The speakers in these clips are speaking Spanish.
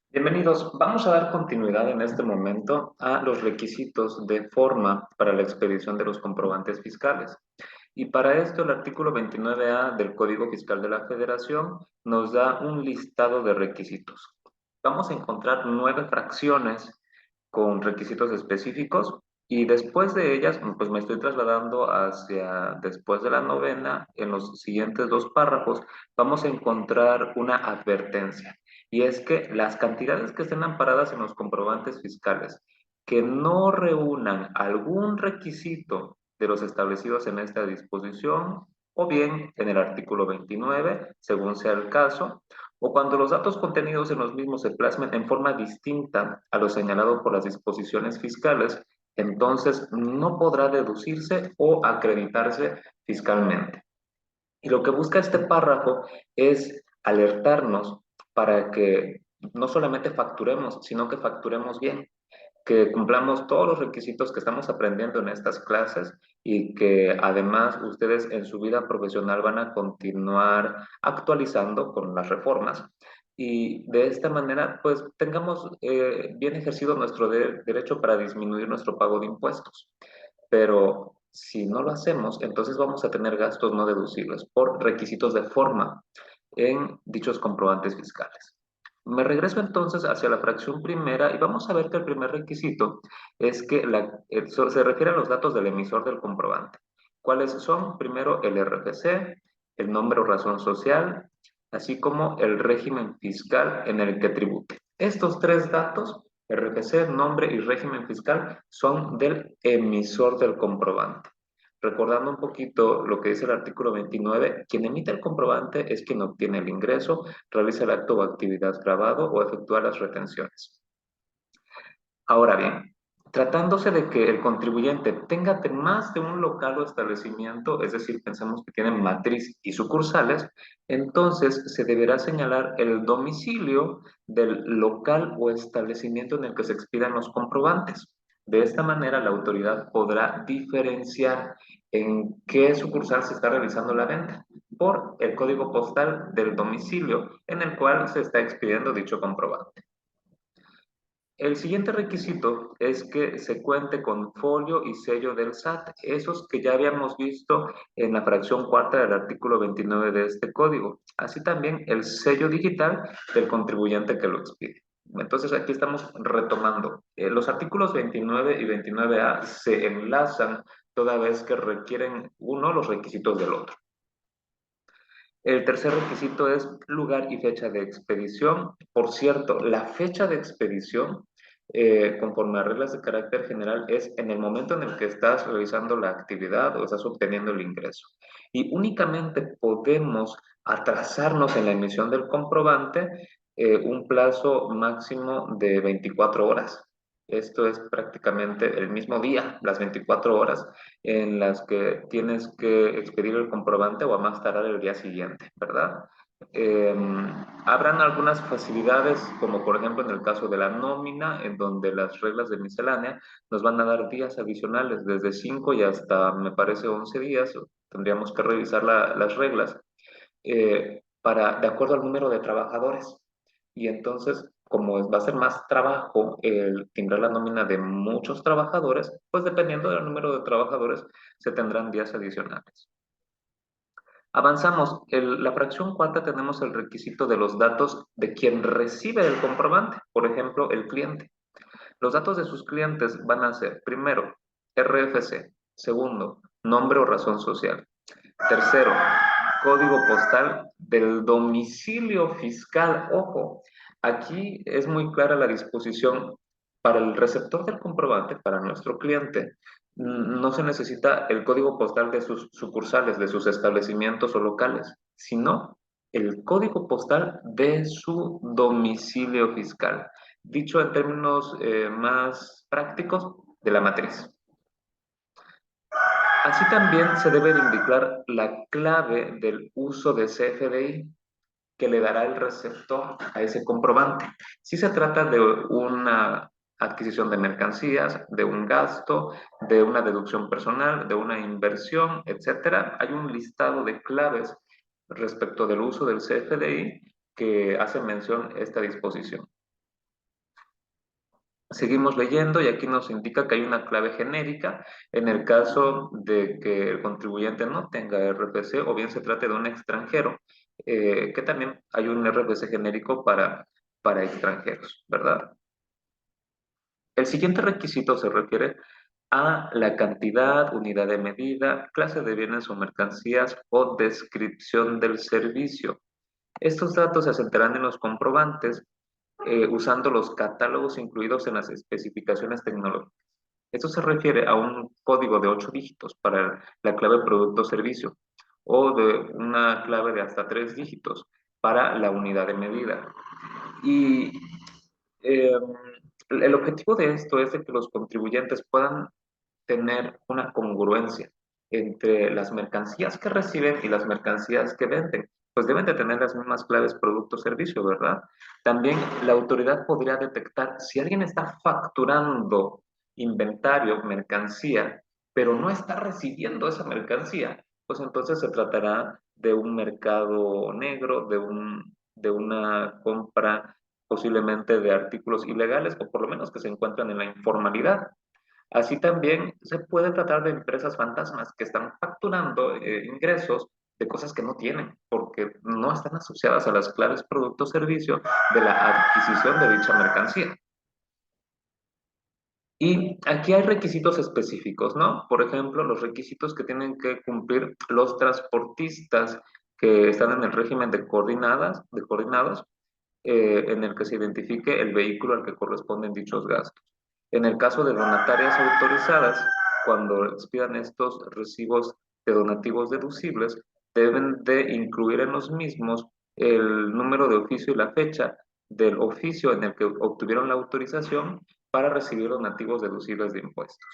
Bienvenidos. Vamos a dar continuidad en este momento a los requisitos de forma para la expedición de los comprobantes fiscales. Y para esto el artículo 29A del Código Fiscal de la Federación nos da un listado de requisitos. Vamos a encontrar 9 fracciones con requisitos específicos y después de ellas, pues me estoy trasladando hacia después de la novena, en los siguientes 2 párrafos, vamos a encontrar una advertencia. Y es que las cantidades que estén amparadas en los comprobantes fiscales que no reúnan algún requisito de los establecidos en esta disposición, o bien en el artículo 29, según sea el caso, o cuando los datos contenidos en los mismos se plasmen en forma distinta a lo señalado por las disposiciones fiscales, entonces no podrá deducirse o acreditarse fiscalmente. Y lo que busca este párrafo es alertarnos para que no solamente facturemos, sino que facturemos bien, que cumplamos todos los requisitos que estamos aprendiendo en estas clases y que además ustedes en su vida profesional van a continuar actualizando con las reformas y de esta manera pues tengamos bien ejercido nuestro derecho para disminuir nuestro pago de impuestos. Pero si no lo hacemos, entonces vamos a tener gastos no deducibles por requisitos de forma en dichos comprobantes fiscales. Me regreso entonces hacia la fracción primera y vamos a ver que el primer requisito es que se refiere a los datos del emisor del comprobante. ¿Cuáles son? Primero, el RFC, el nombre o razón social, así como el régimen fiscal en el que tribute. Estos 3 datos, RFC, nombre y régimen fiscal, son del emisor del comprobante. Recordando un poquito lo que dice el artículo 29, quien emite el comprobante es quien obtiene el ingreso, realiza el acto o actividad grabado o efectúa las retenciones. Ahora bien, tratándose de que el contribuyente tenga más de un local o establecimiento, es decir, pensamos que tiene matriz y sucursales, entonces se deberá señalar el domicilio del local o establecimiento en el que se expidan los comprobantes. De esta manera, la autoridad podrá diferenciar en qué sucursal se está realizando la venta por el código postal del domicilio en el cual se está expidiendo dicho comprobante. El siguiente requisito es que se cuente con folio y sello del SAT, esos que ya habíamos visto en la fracción cuarta del artículo 29 de este código, así también el sello digital del contribuyente que lo expide. Entonces aquí estamos retomando. Los artículos 29 y 29A se enlazan toda vez que requieren uno los requisitos del otro. El tercer requisito es lugar y fecha de expedición. Por cierto, la fecha de expedición, conforme a reglas de carácter general, es en el momento en el que estás realizando la actividad o estás obteniendo el ingreso. Y únicamente podemos atrasarnos en la emisión del comprobante un plazo máximo de 24 horas. Esto es prácticamente el mismo día, las 24 horas en las que tienes que expedir el comprobante o a más tardar el día siguiente, ¿verdad? Eh, Habrán algunas facilidades, como por ejemplo en el caso de la nómina, en donde las reglas de miscelánea nos van a dar días adicionales, desde 5 y hasta, me parece, 11 días. Tendríamos que revisar las reglas de acuerdo al número de trabajadores. Y entonces, como va a ser más trabajo el timbrar la nómina de muchos trabajadores, pues dependiendo del número de trabajadores, se tendrán días adicionales. Avanzamos. La fracción cuarta tenemos el requisito de los datos de quien recibe el comprobante, por ejemplo, el cliente. Los datos de sus clientes van a ser, primero, RFC, segundo, nombre o razón social, tercero, código postal del domicilio fiscal. Ojo, aquí es muy clara la disposición. Para el receptor del comprobante, para nuestro cliente, no se necesita el código postal de sus sucursales, de sus establecimientos o locales, sino el código postal de su domicilio fiscal. Dicho en términos más prácticos, de la matriz. Así también se debe de indicar la clave del uso de CFDI que le dará el receptor a ese comprobante. Si se trata de una adquisición de mercancías, de un gasto, de una deducción personal, de una inversión, etcétera, hay un listado de claves respecto del uso del CFDI que hace mención esta disposición. Seguimos leyendo y aquí nos indica que hay una clave genérica en el caso de que el contribuyente no tenga RFC o bien se trate de un extranjero, que también hay un RFC genérico para extranjeros, ¿verdad? El siguiente requisito se refiere a la cantidad, unidad de medida, clase de bienes o mercancías o descripción del servicio. Estos datos se asentarán en los comprobantes usando los catálogos incluidos en las especificaciones tecnológicas. Esto se refiere a un código de 8 dígitos para la clave producto o servicio o de una clave de hasta 3 dígitos para la unidad de medida. Y eh, el objetivo de esto es de que los contribuyentes puedan tener una congruencia entre las mercancías que reciben y las mercancías que venden. Pues deben de tener las mismas claves producto-servicio, ¿verdad? También la autoridad podría detectar si alguien está facturando inventario, mercancía, pero no está recibiendo esa mercancía, pues entonces se tratará de un mercado negro, de una compra posiblemente de artículos ilegales o por lo menos que se encuentran en la informalidad. Así también se puede tratar de empresas fantasmas que están facturando ingresos de cosas que no tienen, porque no están asociadas a las claves producto o servicio de la adquisición de dicha mercancía. Y aquí hay requisitos específicos, ¿no? Por ejemplo, los requisitos que tienen que cumplir los transportistas que están en el régimen de coordinados, en el que se identifique el vehículo al que corresponden dichos gastos. En el caso de donatarias autorizadas, cuando expidan estos recibos de donativos deducibles, deben de incluir en los mismos el número de oficio y la fecha del oficio en el que obtuvieron la autorización para recibir donativos deducibles de impuestos.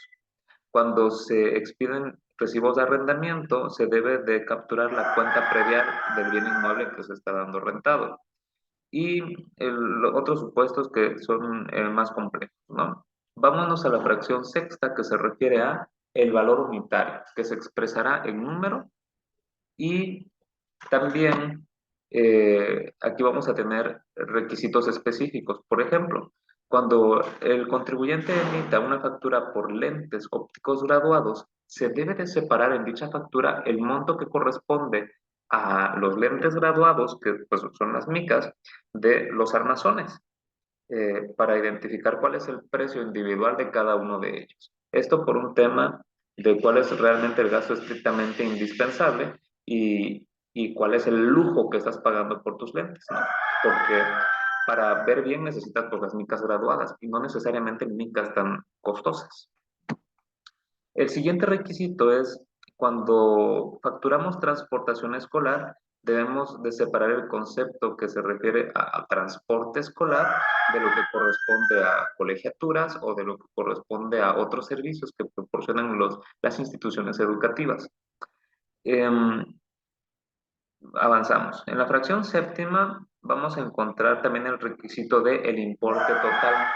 Cuando se expiden recibos de arrendamiento, se debe de capturar la cuenta predial del bien inmueble que se está dando rentado y otros supuestos que son más complejos, ¿no? Vámonos a la fracción sexta que se refiere a el valor unitario, que se expresará en número y también aquí vamos a tener requisitos específicos. Por ejemplo, cuando el contribuyente emita una factura por lentes ópticos graduados, se debe de separar en dicha factura el monto que corresponde a los lentes graduados, que pues, son las micas, de los armazones, para identificar cuál es el precio individual de cada uno de ellos. Esto por un tema de cuál es realmente el gasto estrictamente indispensable y cuál es el lujo que estás pagando por tus lentes, ¿no? Porque para ver bien necesitas pues, las micas graduadas y no necesariamente micas tan costosas. El siguiente requisito es cuando facturamos transportación escolar, debemos de separar el concepto que se refiere a transporte escolar de lo que corresponde a colegiaturas o de lo que corresponde a otros servicios que proporcionan las instituciones educativas. Em, Avanzamos. En la fracción séptima vamos a encontrar también el requisito de el importe total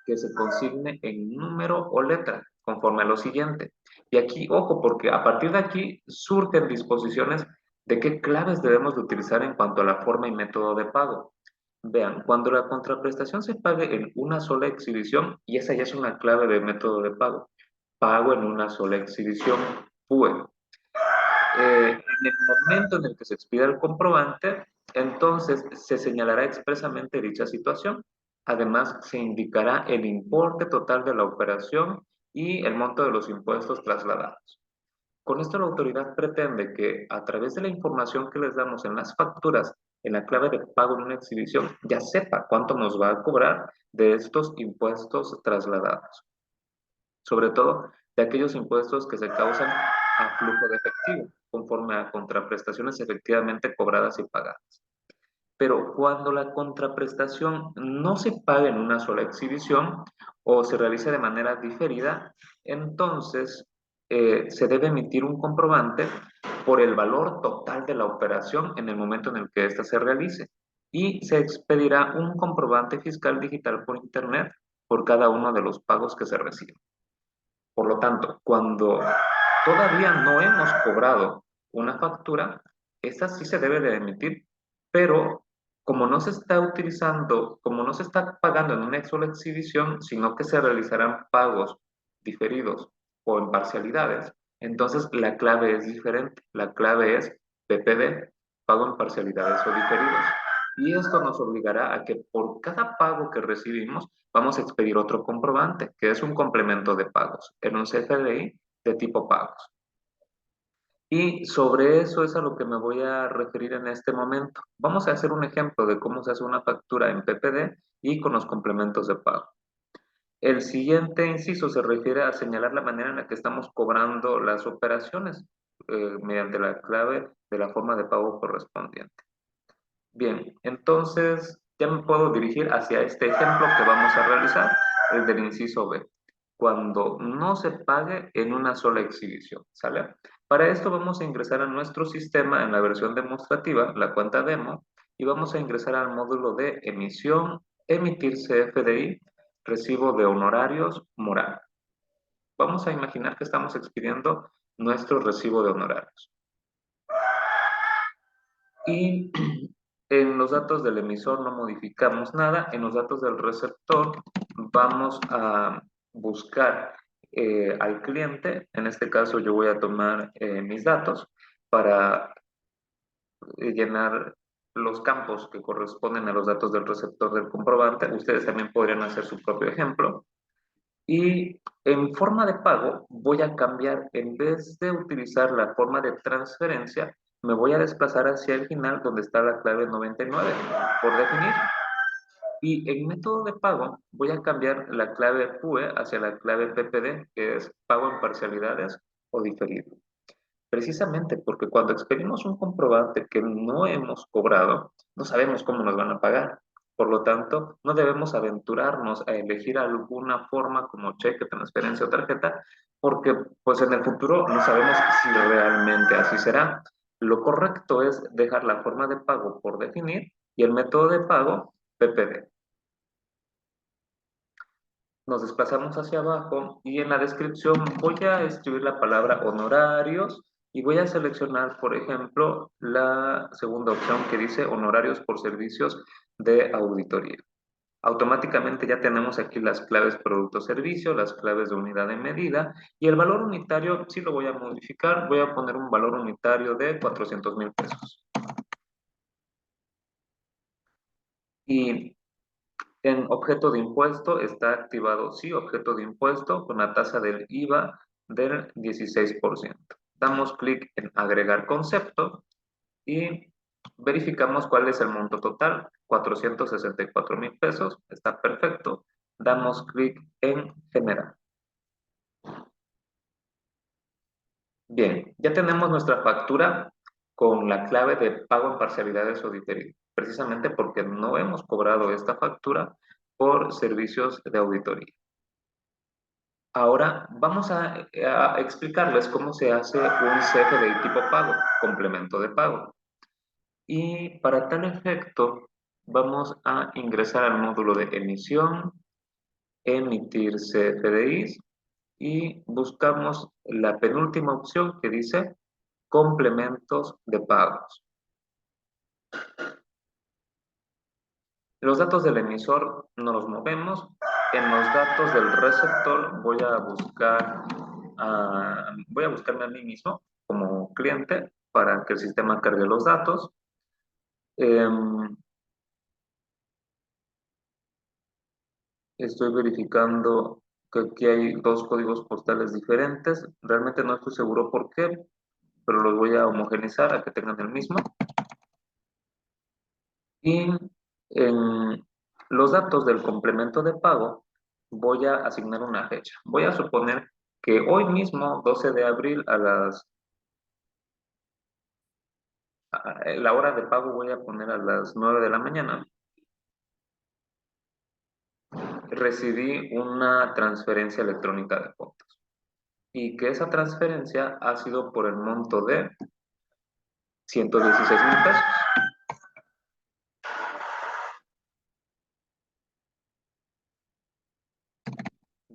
que se consigne en número o letra, conforme a lo siguiente. Y aquí, ojo, porque a partir de aquí surgen disposiciones de qué claves debemos de utilizar en cuanto a la forma y método de pago. Vean, cuando la contraprestación se pague en una sola exhibición, y esa ya es una clave de método de pago en una sola exhibición, PUE en el momento en el que se expida el comprobante, entonces se señalará expresamente dicha situación. Además, se indicará el importe total de la operación y el monto de los impuestos trasladados. Con esto la autoridad pretende que a través de la información que les damos en las facturas, en la clave de pago en una exhibición, ya sepa cuánto nos va a cobrar de estos impuestos trasladados. Sobre todo de aquellos impuestos que se causan a flujo de efectivo, conforme a contraprestaciones efectivamente cobradas y pagadas. Pero cuando la contraprestación no se paga en una sola exhibición o se realiza de manera diferida, entonces se debe emitir un comprobante por el valor total de la operación en el momento en el que ésta se realice y se expedirá un comprobante fiscal digital por Internet por cada uno de los pagos que se reciben. Por lo tanto, cuando todavía no hemos cobrado una factura, esta sí se debe de emitir, pero Como no se está utilizando, como no se está pagando en una sola exhibición, sino que se realizarán pagos diferidos o en parcialidades, entonces la clave es diferente. La clave es PPD, pago en parcialidades o diferidos. Y esto nos obligará a que por cada pago que recibimos, vamos a expedir otro comprobante, que es un complemento de pagos, en un CFDI de tipo pagos. Y sobre eso es a lo que me voy a referir en este momento. Vamos a hacer un ejemplo de cómo se hace una factura en PPD y con los complementos de pago. El siguiente inciso se refiere a señalar la manera en la que estamos cobrando las operaciones mediante la clave de la forma de pago correspondiente. Bien, entonces ya me puedo dirigir hacia este ejemplo que vamos a realizar, el del inciso B, cuando no se pague en una sola exhibición, ¿sale? Para esto vamos a ingresar a nuestro sistema en la versión demostrativa, la cuenta demo, y vamos a ingresar al módulo de emisión, emitir CFDI, recibo de honorarios, moral. Vamos a imaginar que estamos expidiendo nuestro recibo de honorarios. Y en los datos del emisor no modificamos nada. En los datos del receptor vamos a buscar al cliente. En este caso yo voy a tomar mis datos para llenar los campos que corresponden a los datos del receptor del comprobante. Ustedes también podrían hacer su propio ejemplo. Y en forma de pago voy a cambiar, en vez de utilizar la forma de transferencia, me voy a desplazar hacia el final donde está la clave 99 por definir. Y en método de pago voy a cambiar la clave PUE hacia la clave PPD, que es pago en parcialidades o diferido. Precisamente porque cuando expedimos un comprobante que no hemos cobrado, no sabemos cómo nos van a pagar. Por lo tanto, no debemos aventurarnos a elegir alguna forma como cheque, transferencia o tarjeta, porque pues en el futuro no sabemos si realmente así será. Lo correcto es dejar la forma de pago por definir y el método de pago PPD. Nos desplazamos hacia abajo y en la descripción voy a escribir la palabra honorarios y voy a seleccionar, por ejemplo, la segunda opción que dice honorarios por servicios de auditoría. Automáticamente ya tenemos aquí las claves producto-servicio, las claves de unidad de medida y el valor unitario sí lo voy a modificar, voy a poner un valor unitario de 400,000 pesos. Y en objeto de impuesto está activado sí, objeto de impuesto con la tasa del IVA del 16%. Damos clic en agregar concepto y verificamos cuál es el monto total, 464,000 pesos, está perfecto. Damos clic en generar. Bien, ya tenemos nuestra factura con la clave de pago en parcialidades o diferido, precisamente porque no hemos cobrado esta factura por servicios de auditoría. Ahora vamos a explicarles cómo se hace un CFDI tipo pago, complemento de pago. Y para tal efecto, vamos a ingresar al módulo de emisión, emitir CFDIs y buscamos la penúltima opción que dice complementos de pagos. Los datos del emisor no los movemos. En los datos del receptor voy a buscarme a mí mismo como cliente para que el sistema cargue los datos. Estoy verificando que aquí hay dos códigos postales diferentes. Realmente no estoy seguro por qué, pero los voy a homogeneizar a que tengan el mismo. Y en los datos del complemento de pago voy a asignar una fecha. Voy a suponer que hoy mismo, 12 de abril, la hora de pago voy a poner a las 9 de la mañana, recibí una transferencia electrónica de fondos. Y que esa transferencia ha sido por el monto de 116,000 pesos.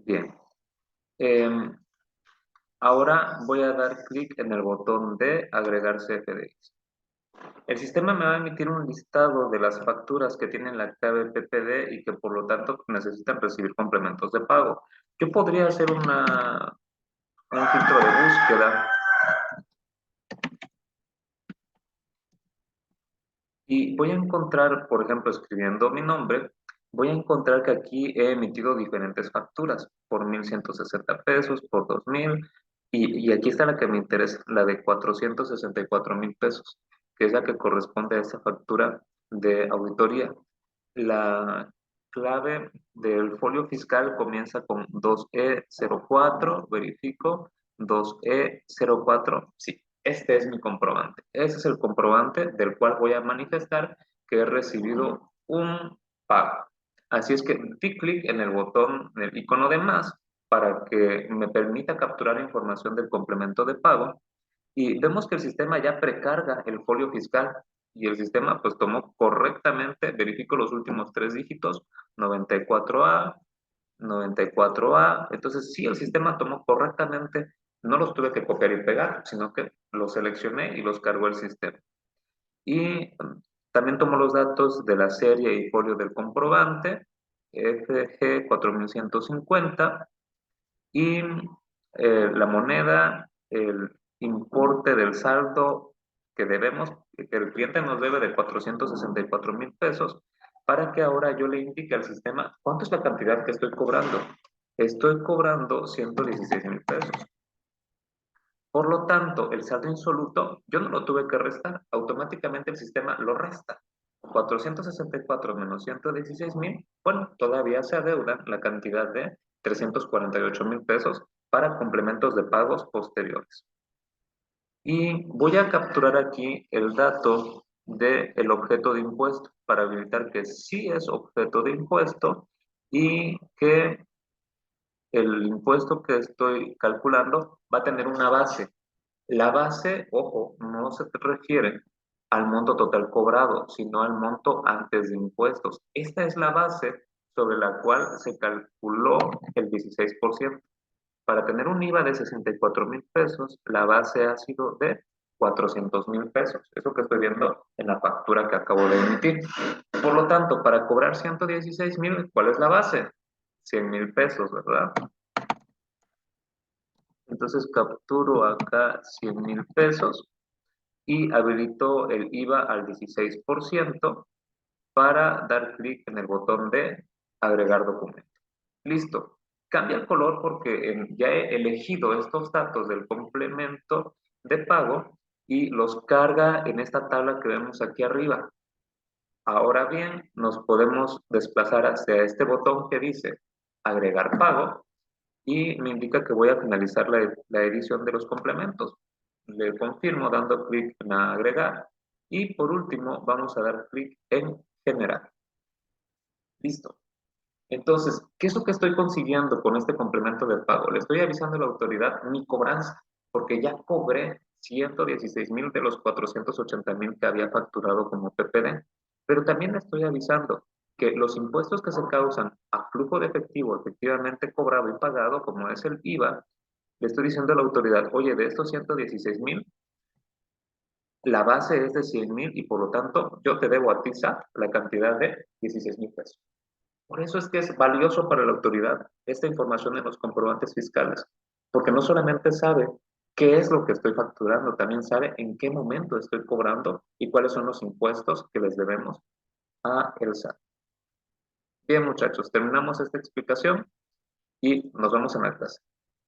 Bien. Em, Ahora voy a dar clic en el botón de agregar CFDIs. El sistema me va a emitir un listado de las facturas que tienen la clave PPD y que por lo tanto necesitan recibir complementos de pago. Yo podría hacer un filtro de búsqueda y voy a encontrar, por ejemplo, escribiendo mi nombre, voy a encontrar que aquí he emitido diferentes facturas por 1,160 pesos, por 2,000, y aquí está la que me interesa, la de 464,000 pesos, que es la que corresponde a esa factura de auditoría. La clave del folio fiscal comienza con 2E04, verifico, 2E04, sí, este es mi comprobante. Ese es el comprobante del cual voy a manifestar que he recibido un pago. Así es que di clic en el botón, en el icono de más, para que me permita capturar información del complemento de pago y vemos que el sistema ya precarga el folio fiscal y el sistema pues tomó correctamente, verifico los últimos tres dígitos, 94A, 94A, entonces sí el sistema tomó correctamente, no los tuve que copiar y pegar, sino que los seleccioné y los cargó el sistema. Y también tomó los datos de la serie y folio del comprobante, FG 4150, y la moneda, el importe del saldo que debemos, que el cliente nos debe de 464,000 pesos, para que ahora yo le indique al sistema cuánto es la cantidad que estoy cobrando. Estoy cobrando 116,000 pesos. Por lo tanto, el saldo insoluto yo no lo tuve que restar, automáticamente el sistema lo resta. 464 menos 116,000, bueno, todavía se adeudan la cantidad de 348,000 pesos para complementos de pagos posteriores. Y voy a capturar aquí el dato del objeto de impuesto para habilitar que sí es objeto de impuesto y que el impuesto que estoy calculando va a tener una base. La base, ojo, no se refiere al monto total cobrado, sino al monto antes de impuestos. Esta es la base sobre la cual se calculó el 16%. Para tener un IVA de 64,000 pesos, la base ha sido de 400,000 pesos. Eso que estoy viendo en la factura que acabo de emitir. Por lo tanto, para cobrar 116,000, ¿cuál es la base? 100,000 pesos, ¿verdad? Entonces capturo acá 100,000 pesos y habilito el IVA al 16% para dar clic en el botón de agregar documento. Listo. Cambia el color porque ya he elegido estos datos del complemento de pago y los carga en esta tabla que vemos aquí arriba. Ahora bien, nos podemos desplazar hacia este botón que dice agregar pago y me indica que voy a finalizar la edición de los complementos. Le confirmo dando clic en agregar y por último vamos a dar clic en generar. Listo. Entonces, ¿qué es lo que estoy consiguiendo con este complemento de pago? Le estoy avisando a la autoridad mi cobranza, porque ya cobré 116,000 de los 480,000 que había facturado como PPD, pero también le estoy avisando que los impuestos que se causan a flujo de efectivo efectivamente cobrado y pagado, como es el IVA, le estoy diciendo a la autoridad, oye, de estos 116,000, la base es de 100,000 y por lo tanto yo te debo a ti, SAT, la cantidad de 16,000 pesos. Por eso es que es valioso para la autoridad esta información en los comprobantes fiscales, porque no solamente sabe qué es lo que estoy facturando, también sabe en qué momento estoy cobrando y cuáles son los impuestos que les debemos a el SAT. Bien, muchachos, terminamos esta explicación y nos vemos en la clase.